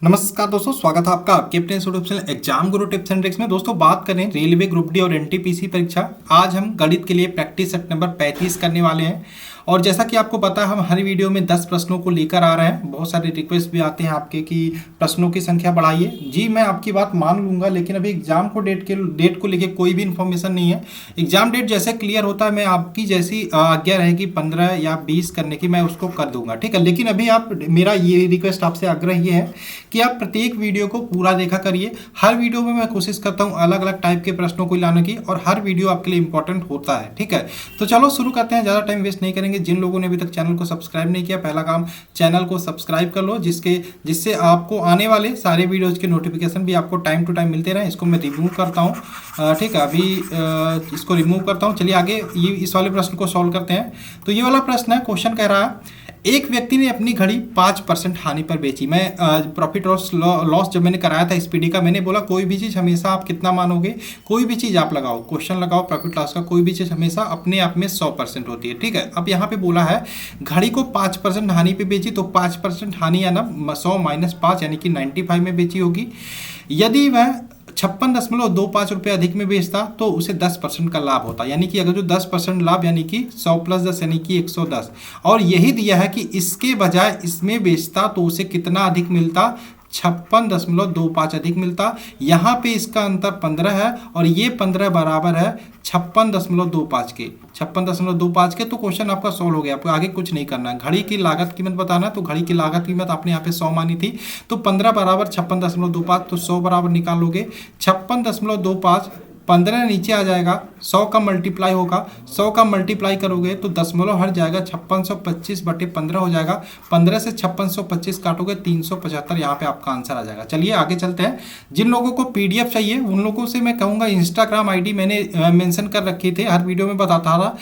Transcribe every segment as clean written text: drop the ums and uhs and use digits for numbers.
नमस्कार दोस्तों, स्वागत है आपका आपके अपने YouTube channel exam Guru tips and tricks में। दोस्तों बात करें रेलवे ग्रुप डी और एनटीपीसी परीक्षा। आज हम गणित के लिए प्रैक्टिस सेट नंबर 35 करने वाले हैं। और जैसा कि आपको पता है, हम हर वीडियो में 10 प्रश्नों को लेकर आ रहे हैं। बहुत सारे रिक्वेस्ट भी आते हैं आपके कि प्रश्नों की संख्या बढ़ाइए। जी मैं आपकी बात मान लूंगा, लेकिन अभी एग्जाम को डेट को लेके कोई भी इन्फॉर्मेशन नहीं है। एग्जाम डेट जैसे क्लियर होता है, मैं आपकी जैसी आज्ञा रहेगी 15 या 20 करने की, मैं उसको कर दूंगा, ठीक है। लेकिन अभी आप, मेरा ये रिक्वेस्ट आपसे आग्रह ये है कि आप प्रत्येक वीडियो को पूरा देखा करिए। हर वीडियो में मैं कोशिश करता हूँ अलग अलग टाइप के प्रश्नों को लाने की, और हर वीडियो आपके लिए इंपॉर्टेंट होता है, ठीक है। तो चलो शुरू करते हैं, ज़्यादा टाइम वेस्ट नहीं करेंगे। जिन लोगों ने अभी तक चैनल को सब्सक्राइब नहीं किया, पहला काम चैनल को सब्सक्राइब कर लो, जिससे आपको आने वाले सारे वीडियोज़ के नोटिफिकेशन भी आपको टाइम टू टाइम मिलते रहें। इसको मैं रिमूव करता हूँ, ठीक है। अभी इसको रिमूव करता हूँ। चलिए आगे ये इस वाले प्रश्न को सॉल्व करते हैं। तो ये वाला प्रश्न है, क्वेश्चन कह रहा है एक व्यक्ति ने अपनी घड़ी 5% हानि पर बेची। मैं प्रॉफिट लॉस जब मैंने कराया था एसपीडी का, मैंने बोला कोई भी चीज़ हमेशा आप कितना मानोगे, कोई भी चीज़ आप लगाओ, क्वेश्चन लगाओ प्रॉफिट लॉस का, कोई भी चीज़ हमेशा अपने आप में 100% होती है, ठीक है। अब यहाँ पे बोला है घड़ी को 5% हानि पे बेची, तो 5% हानि आना 100 - 5 यानी कि 95 में बेची होगी। यदि वह 56.25 रुपये अधिक में बेचता तो उसे 10% का लाभ होता। यानी कि अगर जो 10% लाभ, यानी कि 100 + 10 यानी कि 110, और यही दिया है कि इसके बजाय इसमें बेचता तो उसे कितना अधिक मिलता, 56.25 अधिक मिलता। यहाँ पे इसका अंतर 15 है, और ये 15 बराबर है 56.25 के, 56.25 के। तो क्वेश्चन आपका सॉल्व हो गया। आपको आगे कुछ नहीं करना है। घड़ी की लागत कीमत बताना, तो घड़ी की लागत कीमत आपने यहाँ पे 100 मानी थी, तो 15 बराबर 56.25, तो 100 बराबर निकालोगे 56.25, 15 नीचे आ जाएगा, 100 का मल्टीप्लाई होगा, 100 का मल्टीप्लाई करोगे तो दशमलव हट जाएगा, 5625/15 हो जाएगा। 15 से 5625 काटोगे 375, यहाँ पे आपका आंसर आ जाएगा। चलिए आगे चलते हैं। जिन लोगों को पीडीएफ चाहिए उन लोगों से मैं कहूँगा, इंस्टाग्राम आईडी मैंने मेंशन कर रखी थी, हर वीडियो में बताता था,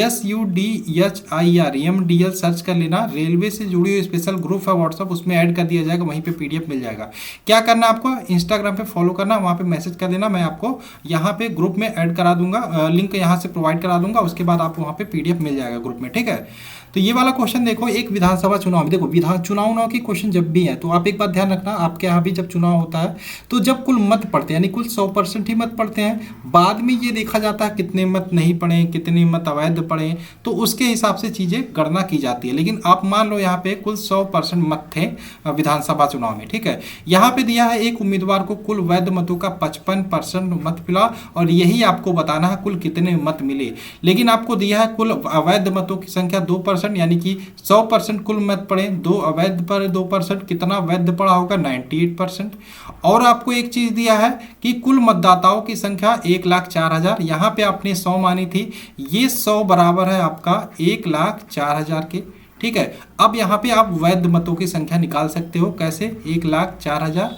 SUDHIREMDL सर्च कर लेना। रेलवे से जुड़ी हुई स्पेशल ग्रुप है व्हाट्सअप, उसमें ऐड कर दिया जाएगा, वहीं पे पीडीएफ मिल जाएगा। क्या करना है आपको, इंस्टाग्राम पे फॉलो करना, वहाँ पे मैसेज कर देना, मैं आपको यहाँ पे ग्रुप में ऐड करा दूंगा, लिंक यहाँ से प्रोवाइड करा दूंगा। उसके बाद आपको वहाँ पे पीडीएफ मिल जाएगा ग्रुप में, ठीक है। तो ये वाला क्वेश्चन देखो, एक विधानसभा चुनाव में, देखो चुनाव की क्वेश्चन जब भी है तो आप एक बात ध्यान रखना, आपके यहाँ भी जब चुनाव होता है तो जब कुल मत पड़ते हैं, यानी कुल 100% ही मत पड़ते हैं, बाद में ये देखा जाता है कितने मत नहीं पड़े, कितने मत अवैध पड़े, तो उसके हिसाब से चीज़ें गणना की जाती है। लेकिन आप मान लो यहाँ पे कुल 100% मत थे विधानसभा चुनाव में, ठीक है। यहाँ पे दिया है एक उम्मीदवार को कुल वैध मतों का 55% मत मिला, और यही आपको बताना है कुल कितने मत मिले। लेकिन आपको दिया है कुल अवैध मतों की संख्या 2%, यानी कि 100% कुल मत पड़े, 2 अवैध पर 2%, कितना वैध पड़ा होगा, 98%। और आपको एक चीज दिया है कि कुल मतदाताओं की संख्या 1,04,000, यहाँ पे आपने 100 मानी थी, ये 100 बराबर है आपका 1,04,000 के, ठीक है। अब यहाँ पे आप वैध मतों की संख्या निकाल सकते हो, कैसे, 1,04,000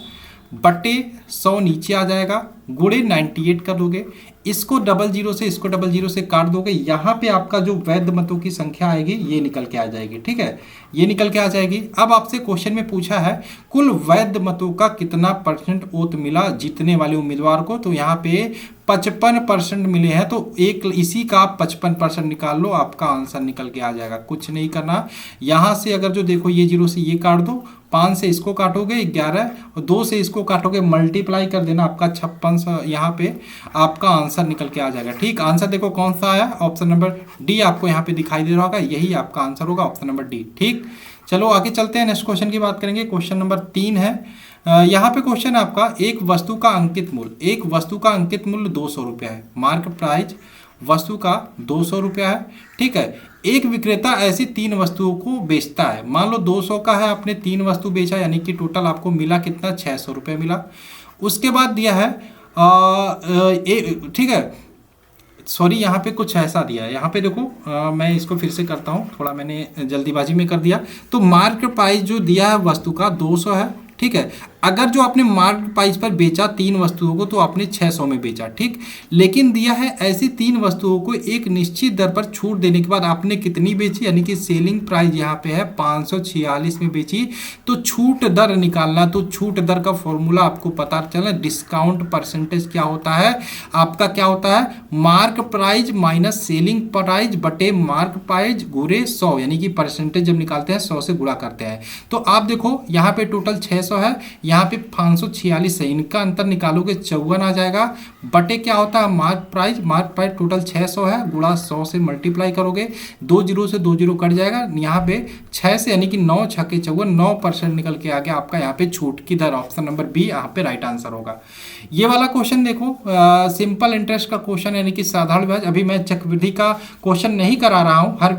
बटे 100 नीचे आ जाएगा, गुणे 98 कर दोगे, इसको 00 से इसको 00 से काट दोगे, यहाँ पे आपका जो वैध मतों की संख्या आएगी ये निकल के आ जाएगी, ठीक है, ये निकल के आ जाएगी। अब आपसे क्वेश्चन में पूछा है कुल वैध मतों का कितना % वोट मिला जीतने वाले उम्मीदवार को, तो यहाँ पे 55% मिले हैं, तो एक इसी का आप 55% निकाल लो, आपका आंसर निकल के आ जाएगा। कुछ नहीं करना, यहाँ से अगर जो देखो ये 0 से ये काट दो, 5 से इसको काटोगे 11, और 2 से इसको काटोगे, मल्टीप्लाई कर देना, आपका 56, यहाँ पे आपका आंसर निकल के आ जाएगा, ठीक। आंसर देखो कौन सा आया, ऑप्शन नंबर डी आपको यहाँ पे दिखाई दे रहा होगा, यही आपका आंसर होगा, ऑप्शन नंबर डी, ठीक। चलो आगे चलते हैं, नेक्स्ट क्वेश्चन की बात करेंगे। क्वेश्चन नंबर 3 है। यहाँ पे क्वेश्चन है आपका, एक वस्तु का अंकित मूल्य 200 रुपया है, मार्केट प्राइस वस्तु का 200 रुपया है, ठीक है। एक विक्रेता ऐसी 3 वस्तुओं को बेचता है, मान लो 200 का है, आपने 3 वस्तु बेचा, यानी कि टोटल आपको मिला कितना, 600 रुपये मिला। उसके बाद दिया है ठीक है, सॉरी यहाँ पे कुछ ऐसा दिया है, यहाँ पे देखो मैं इसको फिर से करता हूँ, थोड़ा मैंने जल्दीबाजी में कर दिया। तो मार्केट प्राइस जो दिया है वस्तु का 200 है, ठीक है। अगर जो आपने मार्केट प्राइस पर बेचा 3 वस्तुओं को, तो आपने 600 में बेचा, ठीक। लेकिन दिया है ऐसी 3 वस्तुओं को एक निश्चित दर पर छूट देने के बाद आपने कितनी बेची, यानी कि सेलिंग प्राइस यहाँ पे है 546 में बेची। तो छूट दर निकालना, तो छूट दर का फॉर्मूला आपको पता चला, डिस्काउंट परसेंटेज क्या होता है आपका, क्या होता है, mark price minus selling price बटे मार्क प्राइस गुणे 100, यानी कि परसेंटेज जब निकालते हैं 100 से गुणा करते हैं। तो आप देखो यहाँ पे टोटल 600 600 है, यहाँ पे 546 है, इनका अंतर निकालोगे 54 आ जाएगा। बटे क्या होता है मार्क प्राइस टोटल 600 है, गुणा 100 से मल्टीप्लाई करोगे, 2 जीरो से 2 जीरो कट जाएगा, यहाँ पे 6 से यानी कि 9 छक्के 54, 9% निकल के आ गया आपका यहाँ पे छूट की दर। ऑप्शन नंबर बी यहाँ पे राइट आंसर होगा। ये वाला क्वेश्चन देखो सिंपल इंटरेस्ट का क्वेश्चन यानी कि साधारण ब्याज। अभी मैं चक्रवृद्धि का क्वेश्चन नहीं करा रहा हूँ हर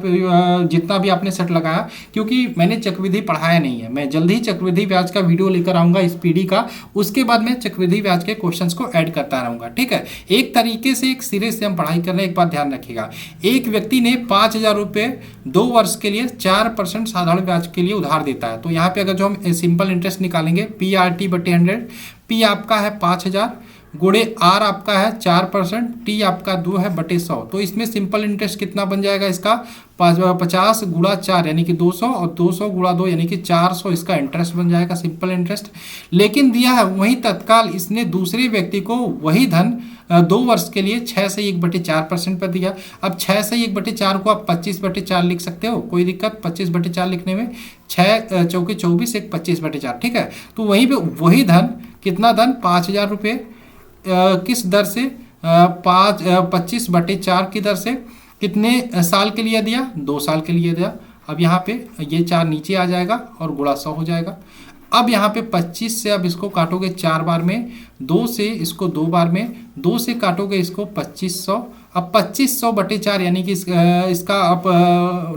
जितना भी आपने सेट लगाया, क्योंकि मैंने चक्रवृद्धि पढ़ाया नहीं है। मैं जल्द ही चक्रवृद्धि ब्याज का वीडियो लेकर आऊँगा इस पीडी का, उसके बाद मैं चक्रवृद्धि ब्याज के क्वेश्चंस को ऐड करता रहूँगा, ठीक है। एक तरीके से एक सिरे से हम पढ़ाई कर रहे हैं, एक बात ध्यान रखिएगा। एक व्यक्ति ने 5,000 रुपये 2 वर्ष के लिए 4% साधारण ब्याज के लिए उधार देता है। तो यहाँ पे अगर जो हम सिंपल इंटरेस्ट निकालेंगे PRT/100, P आपका है 5,000 गुणे R आपका है 4%, T आपका 2 है बटे 100। तो इसमें सिंपल इंटरेस्ट कितना बन जाएगा इसका 50 गुणा 4 यानी कि 200 और 200 गुणा 2 यानी कि 400 इसका इंटरेस्ट बन जाएगा सिंपल इंटरेस्ट। लेकिन दिया है वही तत्काल इसने दूसरे व्यक्ति को वही धन 2 वर्ष के लिए 6 से 1/4% पर दिया। अब 6 से 1/4 को आप 25/4 लिख सकते हो, कोई दिक्कत 25/4 लिखने में, 6 चौके 24 एक 25/4, ठीक है। तो वहीं पे वही धन कितना धन 5,000 रुपये किस दर से 25/4 की दर से कितने साल के लिए दिया 2 साल के लिए दिया। अब यहाँ पे ये 4 नीचे आ जाएगा और गुणा 100 हो जाएगा। अब यहाँ पे 25 से अब इसको काटोगे 4 बार में, 2 से इसको 2 बार में, 2 से काटोगे इसको 2500। अब 2500/4 यानी कि इसका आप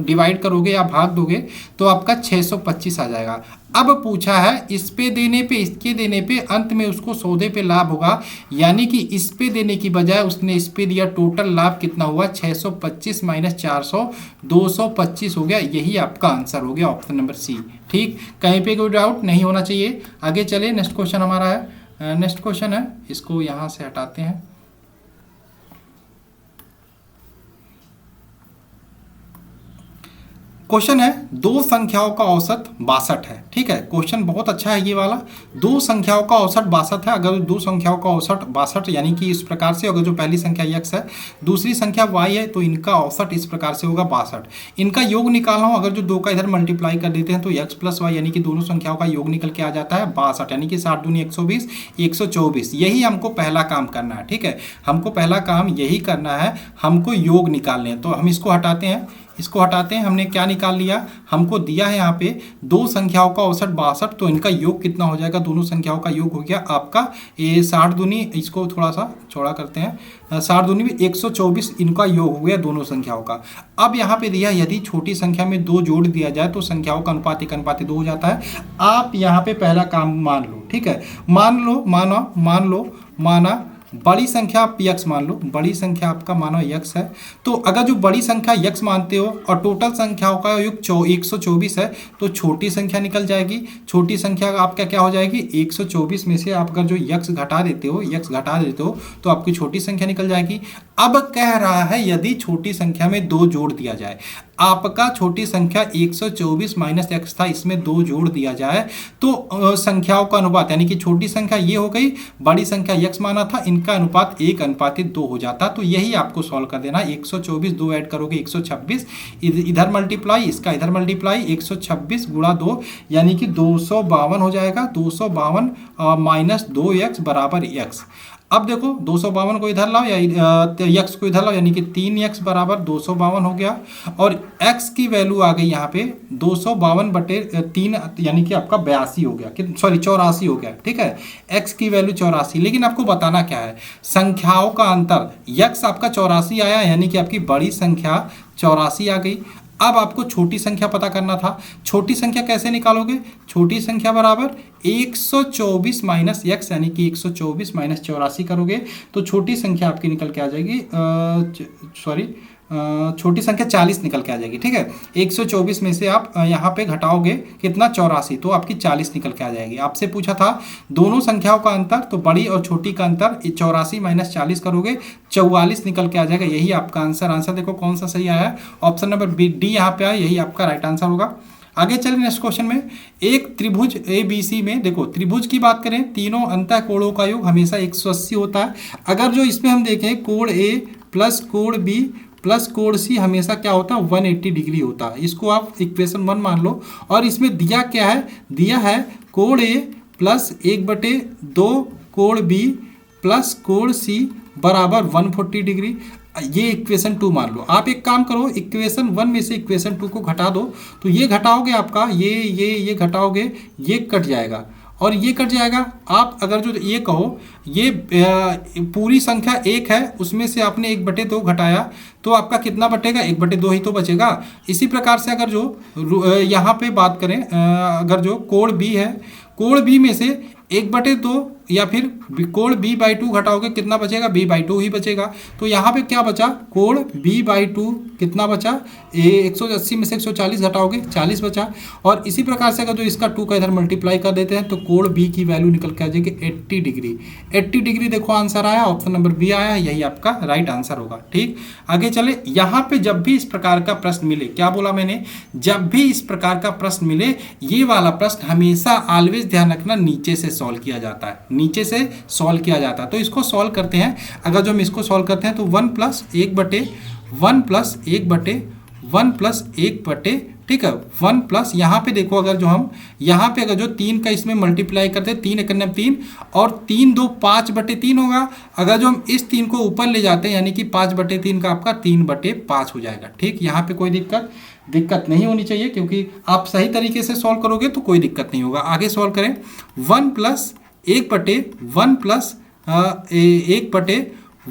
डिवाइड करोगे या भाग दोगे तो आपका 625 आ जाएगा। अब पूछा है इस पे देने पे इसके देने पे अंत में उसको सौदे पे लाभ होगा, यानी कि इस पे देने की बजाय उसने इस पे दिया। टोटल लाभ कितना हुआ 625 माइनस 400 225 हो गया। यही आपका आंसर हो गया ऑप्शन नंबर सी, ठीक। कहीं पे कोई डाउट नहीं होना चाहिए। आगे चले, नेक्स्ट क्वेश्चन हमारा है, नेक्स्ट क्वेश्चन है, इसको यहाँ से हटाते हैं। क्वेश्चन है 2 संख्याओं का औसत 62 है, ठीक है। क्वेश्चन बहुत अच्छा है ये वाला। 2 संख्याओं का औसत 62 है। अगर 2 संख्याओं का औसत 62 यानी कि इस प्रकार से, अगर जो पहली संख्या x है दूसरी संख्या y है तो इनका औसत इस प्रकार से होगा 62। इनका योग निकालना हो, अगर जो 2 का इधर मल्टीप्लाई कर देते हैं तो x + y यानी कि दोनों संख्याओं का योग निकल के आ जाता है 62, यानी कि 60 दूनी 120 124। यही हमको पहला काम करना है, ठीक है। हमको पहला काम यही करना है, हमको योग निकालने हैं। तो हम इसको हटाते हैं, इसको हटाते हैं। हमने क्या निकाल लिया, हमको दिया है यहाँ पे 2 संख्याओं का औसत 62, तो इनका योग कितना हो जाएगा, दोनों संख्याओं का योग हो गया आपका ये 60 दूनी, इसको थोड़ा सा चौड़ा करते हैं, 60 दूनी में 124 इनका योग हो गया दोनों संख्याओं का। अब यहाँ पे दिया यदि छोटी संख्या में 2 जोड़ दिया जाए तो संख्याओं का अनुपात 1:2 हो जाता है। आप यहाँ पे पहला काम मान लो, ठीक है। माना बड़ी संख्या आप x मान लो, बड़ी संख्या आपका मानो x है। तो अगर जो बड़ी संख्या x मानते हो और टोटल संख्याओं का योग 124 है तो छोटी संख्या निकल जाएगी। छोटी संख्या आपका क्या हो जाएगी 124 में से आप अगर जो x घटा देते हो तो आपकी छोटी संख्या निकल जाएगी। अब कह रहा है यदि छोटी संख्या में 2 जोड़ दिया जाए, आपका छोटी संख्या 124 माइनस x था, इसमें 2 जोड़ दिया जाए तो संख्याओं का अनुपात, यानी कि छोटी संख्या ये हो गई, बड़ी संख्या x माना था, इनका अनुपात 1:2 हो जाता। तो यही आपको सॉल्व कर देना। 124 2 ऐड करोगे 126, इधर मल्टीप्लाई इसका इधर मल्टीप्लाई, 126 गुणा 2 यानी कि 252 हो जाएगा। 252 माइनस 2x बराबर x। अब देखो 252 को इधर लाओ या x को इधर लाओ, यानी कि 3x बराबर 252 हो गया। और x की वैल्यू आ गई यहाँ पे 252/3 यानी कि आपका 82 हो गया, सॉरी 84 हो गया, ठीक है। x की वैल्यू 84। लेकिन आपको बताना क्या है, संख्याओं का अंतर, x आपका 84 आया यानी कि आपकी बड़ी संख्या 84 आ गई। अब आपको छोटी संख्या पता करना था। छोटी संख्या कैसे निकालोगे, छोटी संख्या बराबर 124 माइनस x यानी कि 124 माइनस 84 करोगे तो छोटी संख्या आपकी निकल के आ जाएगी, छोटी संख्या 40 निकल के आ जाएगी, ठीक है। 124 में से आप यहाँ पे घटाओगे कितना 84, तो आपकी 40 निकल के आ जाएगी। आपसे पूछा था दोनों संख्याओं का अंतर, तो बड़ी और छोटी का अंतर 84 माइनस 40 करोगे 44 निकल के आ जाएगा। यही आपका आंसर देखो कौन सा सही आया है, ऑप्शन नंबर डी यहाँ पे आया, यही आपका राइट आंसर होगा। आगे चलिए नेक्स्ट क्वेश्चन में, एक त्रिभुज ABC में, देखो त्रिभुज की बात करें, तीनों अंतः कोणों का योग हमेशा 180 होता है। अगर जो इसमें हम देखें कोण A प्लस कोण B प्लस कोण C हमेशा क्या होता है 180 डिग्री होता है। इसको आप इक्वेशन 1 मान लो। और इसमें दिया क्या है, दिया है कोण A प्लस 1/2 कोण बी प्लस कोण सी बराबर 140 डिग्री। ये इक्वेशन 2 मान लो। आप एक काम करो, इक्वेशन 1 में से इक्वेशन 2 को घटा दो, तो ये घटाओगे आपका ये घटाओगे, ये कट जाएगा और ये कट जाएगा। आप अगर जो ये कहो ये पूरी संख्या 1 है, उसमें से आपने 1/2 घटाया तो आपका कितना बटेगा, 1/2 ही तो बचेगा। इसी प्रकार से अगर जो यहाँ पे बात करें, अगर जो कोण बी है, कोण बी में से 1/2 या फिर कोण b/2 घटाओगे कितना बचेगा, b/2 ही बचेगा। तो यहाँ पे क्या बचा, कोण b/2 कितना बचा, 180 में से 140 घटाओगे 40 बचा। और इसी प्रकार से अगर जो इसका 2 का इधर मल्टीप्लाई कर देते हैं तो कोण b की वैल्यू निकल के आ जाएगी 80 डिग्री। 80 डिग्री देखो आंसर आया, ऑप्शन नंबर बी आया, यही आपका राइट आंसर होगा। ठीक, आगे चले। यहाँ पे जब भी इस प्रकार का प्रश्न मिले, क्या बोला मैंने, जब भी इस प्रकार का प्रश्न मिले, ये वाला प्रश्न हमेशा ऑलवेज ध्यान रखना नीचे से सॉल्व किया जाता है, नीचे से सॉल्व किया जाता है। तो इसको सॉल्व करते हैं। अगर जो हम इसको सॉल्व करते हैं तो 1 + 1 ठीक है, 1 प्लस यहाँ पे देखो, अगर जो हम यहाँ पे अगर जो 3 का इसमें मल्टीप्लाई करते हैं, 3 × 3 और 3 2 5/3 होगा। अगर जो हम इस 3 को ऊपर ले जाते हैं यानी कि 5/3 का आपका 3/5 हो जाएगा। ठीक, यहाँ पे कोई दिक्कत नहीं होनी चाहिए, क्योंकि आप सही तरीके से सॉल्व करोगे तो कोई दिक्कत नहीं होगा। आगे सॉल्व करें। 1 +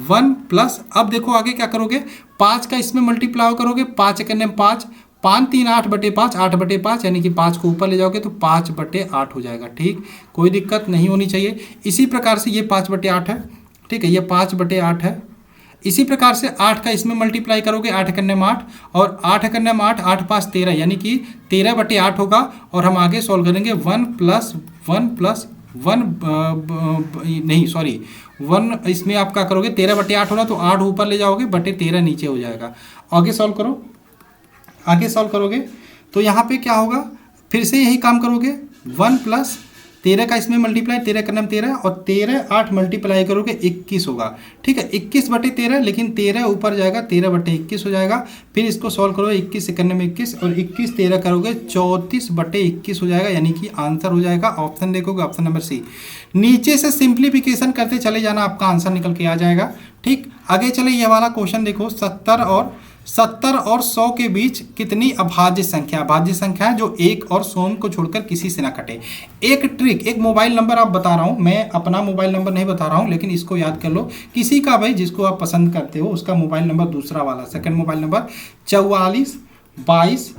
1 प्लस, अब देखो आगे क्या करोगे, 5 का इसमें मल्टीप्लाई करोगे, 5 × 5 5 3 8/5 8/5 यानी कि 5 को ऊपर ले जाओगे तो 5/8 हो जाएगा। ठीक, कोई दिक्कत नहीं होनी चाहिए। इसी प्रकार से ये 5/8 है। ठीक है, ये 5/8 है। इसी प्रकार से 8 का इसमें मल्टीप्लाई करोगे, 8 × 8 और 8 × 8 8 5 13 यानी कि 13/8 होगा। और हम आगे सॉल्व करेंगे 1 इसमें आप क्या करोगे, 13/8 हो रहा तो 8 ऊपर ले जाओगे, बटे 13 नीचे हो जाएगा। आगे सॉल्व करो, आगे सॉल्व करोगे तो यहाँ पे क्या होगा, फिर से यही काम करोगे। 1 + 13 का इसमें मल्टीप्लाई, 13 × 13 और 13 8 मल्टीप्लाई करोगे 21 होगा। ठीक है, 21/13, लेकिन 13 ऊपर जाएगा, 13/21 हो जाएगा। फिर इसको सॉल्व करो, 21 × 21 और 21 13 करोगे 34/21 हो जाएगा, यानी कि आंसर हो जाएगा, ऑप्शन देखोगे ऑप्शन नंबर सी। नीचे से सिंप्लीफिकेशन करते चले जाना, आपका आंसर निकल के आ जाएगा। ठीक, आगे चले, ये वाला क्वेश्चन देखो, 70 और 100 के बीच कितनी अभाज्य संख्या है जो 1 और 100 को छोड़कर किसी से ना कटे। एक ट्रिक, एक मोबाइल नंबर आप बता रहा हूं, मैं अपना मोबाइल नंबर नहीं बता रहा हूं, लेकिन इसको याद कर लो, किसी का भाई जिसको आप पसंद करते हो उसका मोबाइल नंबर, दूसरा वाला सेकंड मोबाइल नंबर 44 22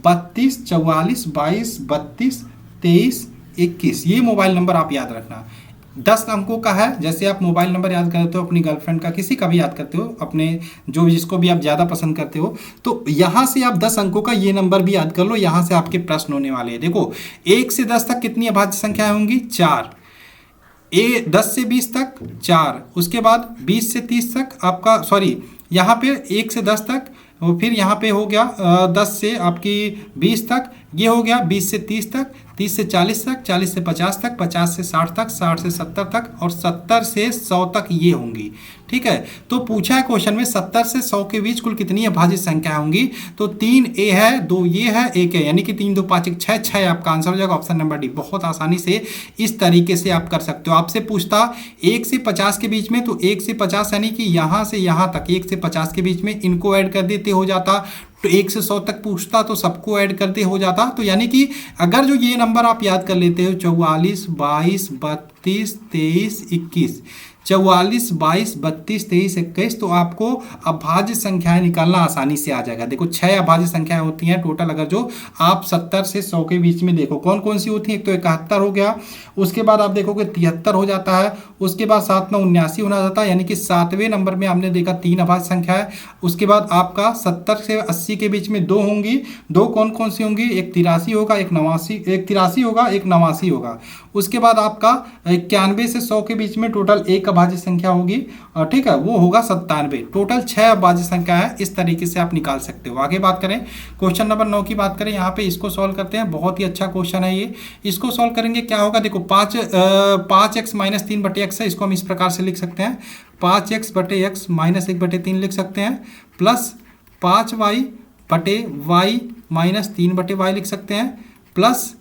32 44 22 32 23 21, ये मोबाइल नंबर आप याद रखना। 10 अंकों का है। जैसे आप मोबाइल नंबर याद करते हो अपनी गर्लफ्रेंड का, किसी का भी याद करते हो, अपने जो जिसको भी आप ज़्यादा पसंद करते हो, तो यहाँ से आप 10 अंकों का ये नंबर भी याद कर लो। यहाँ से आपके प्रश्न होने वाले हैं। देखो, 1 से 10 तक कितनी अभाज्य संख्याएं होंगी, 4। 10 से 20 तक 4, उसके बाद 20 से 30 तक आपका, सॉरी यहाँ पे 1 से 10 तक, और फिर यहाँ पे हो गया 10 से आपकी 20 तक, ये हो गया 20 से 30 तक, 30 से 40 तक, 40 से 50 तक, 50 से 60 तक, 60 से 70 तक और 70 से 100 तक ये होंगी। ठीक है, तो पूछा है क्वेश्चन में 70 से 100 के बीच कुल कितनी अभाज्य संख्या होंगी, तो 3 ए है, 2 ये है, 1 है, यानी कि 3 2 5 1 6 6 आपका आंसर हो जाएगा, ऑप्शन नंबर डी। बहुत आसानी से इस तरीके से आप कर सकते हो। आपसे पूछता 1 से 50 के बीच में, तो 1 से 50 यानी कि यहाँ से यहाँ तक 1 से 50 के बीच में इनको ऐड कर देते हो जाता। तो 1 से 100 तक पूछता तो सबको ऐड करते हो जाता। तो यानी कि अगर जो ये नंबर आप याद कर लेते हो, 44 22 32 23 21, 44 22 32 23 21, तो आपको अभाज्य संख्याएं निकालना आसानी से आ जाएगा। देखो 6 अभाज्य संख्याएं होती हैं टोटल। अगर जो आप 70 से 100 के बीच में देखो कौन कौन सी होती हैं, एक तो 71 हो गया, उसके बाद आप देखोगे 73 हो जाता है, उसके बाद 7 में 79 होना जाता है, यानी कि 7वें नंबर में हमने देखा 3 अभाज्य संख्या है। उसके बाद आपका 70 से 80 के बीच में 2 होंगी। 2 कौन कौन सी होंगी, एक 83 होगा, एक 83 होगा, एक 89 होगा। उसके बाद आपका 91 से 100 के बीच में टोटल 1 अभाज्य संख्या होगी, ठीक है, वो होगा 97। टोटल 6 अभाज्य संख्या है। इस तरीके से आप निकाल सकते हो। आगे बात करें, क्वेश्चन नंबर 9 की बात करें, यहाँ पे इसको सॉल्व करते हैं। बहुत ही अच्छा क्वेश्चन है ये। इसको सॉल्व करेंगे क्या होगा, देखो 5x - 3/x है, इसको हम इस प्रकार से लिख सकते हैं, 5x बटे x - 1/3 लिख सकते हैं, प्लस 5y बटे y - 3/y लिख सकते हैं, प्लस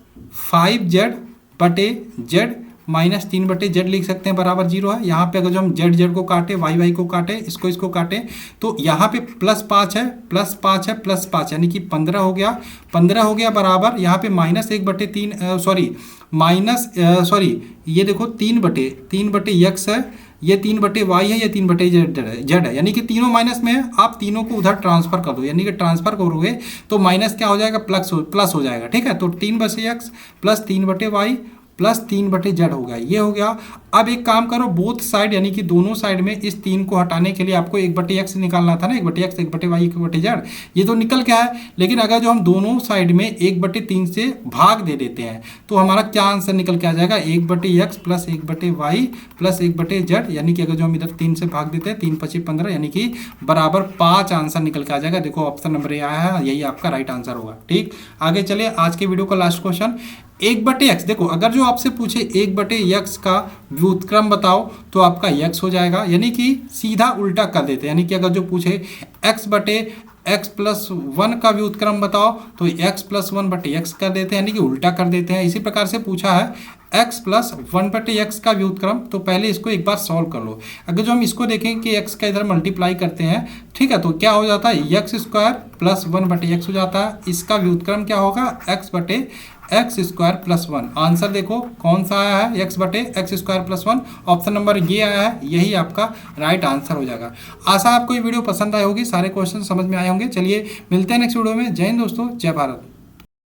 5z बटे जेड माइनस 3/z लिख सकते हैं बराबर 0 है। यहाँ पे अगर जो हम जेड को काटे, वाई को काटे, इसको काटे, तो यहाँ पे +5 है, +5 है, +5 यानी कि 15 हो गया। 15 हो गया बराबर यहाँ पे -1/3 ये देखो 3/x है, ये 3/y है, ये 3/z है, यानी कि तीनों माइनस में है। आप तीनों को उधर ट्रांसफर कर दो, यानी कि ट्रांसफर करोगे तो माइनस क्या हो जाएगा, प्लस हो जाएगा। ठीक है, तो 3/x plus 3/y plus 3/z हो गया, ये हो गया। अब एक काम करो, बोथ साइड यानी कि दोनों साइड में इस 3 को हटाने के लिए आपको 1/x निकालना था ना, 1/x 1/y 1/z, ये तो निकल गया है। लेकिन अगर जो हम दोनों साइड में 1/3 से भाग दे देते हैं तो हमारा क्या आंसर निकल के आ जाएगा, 1/x plus 1/y plus 1/z, यानी कि अगर जो हम इधर 3 से भाग देते हैं, 3×5 = 15, यानी कि बराबर 5 आंसर निकल के आ जाएगा। देखो ऑप्शन नंबर ए आया है, यही आपका राइट आंसर होगा। ठीक, आगे चलिए आज के वीडियो का लास्ट क्वेश्चन। 1/x, देखो अगर जो आपसे पूछे 1/x का व्युत्क्रम बताओ तो आपका x हो जाएगा, यानी कि सीधा उल्टा कर देते हैं। यानी कि अगर जो पूछे x + 1 का व्युत्क्रम बताओ तो x + 1/x कर देते हैं, यानी कि उल्टा कर देते हैं। इसी प्रकार से पूछा है x + 1/x का व्युत्क्रम, तो पहले इसको एक बार सॉल्व कर लो। अगर जो हम इसको देखें कि x का इधर मल्टीप्लाई करते हैं, ठीक है, तो क्या हो जाता है, x² + 1/x हो जाता है। इसका व्युत्क्रम क्या होगा, x² + 1। आंसर देखो कौन सा आया है, x/x² + 1, ऑप्शन नंबर ये आया है, यही आपका राइट आंसर हो जाएगा। आशा आपको ये वीडियो पसंद आई होगी, सारे क्वेश्चन समझ में आए होंगे। चलिए मिलते हैं नेक्स्ट वीडियो में। जय हिंद दोस्तों, जय भारत।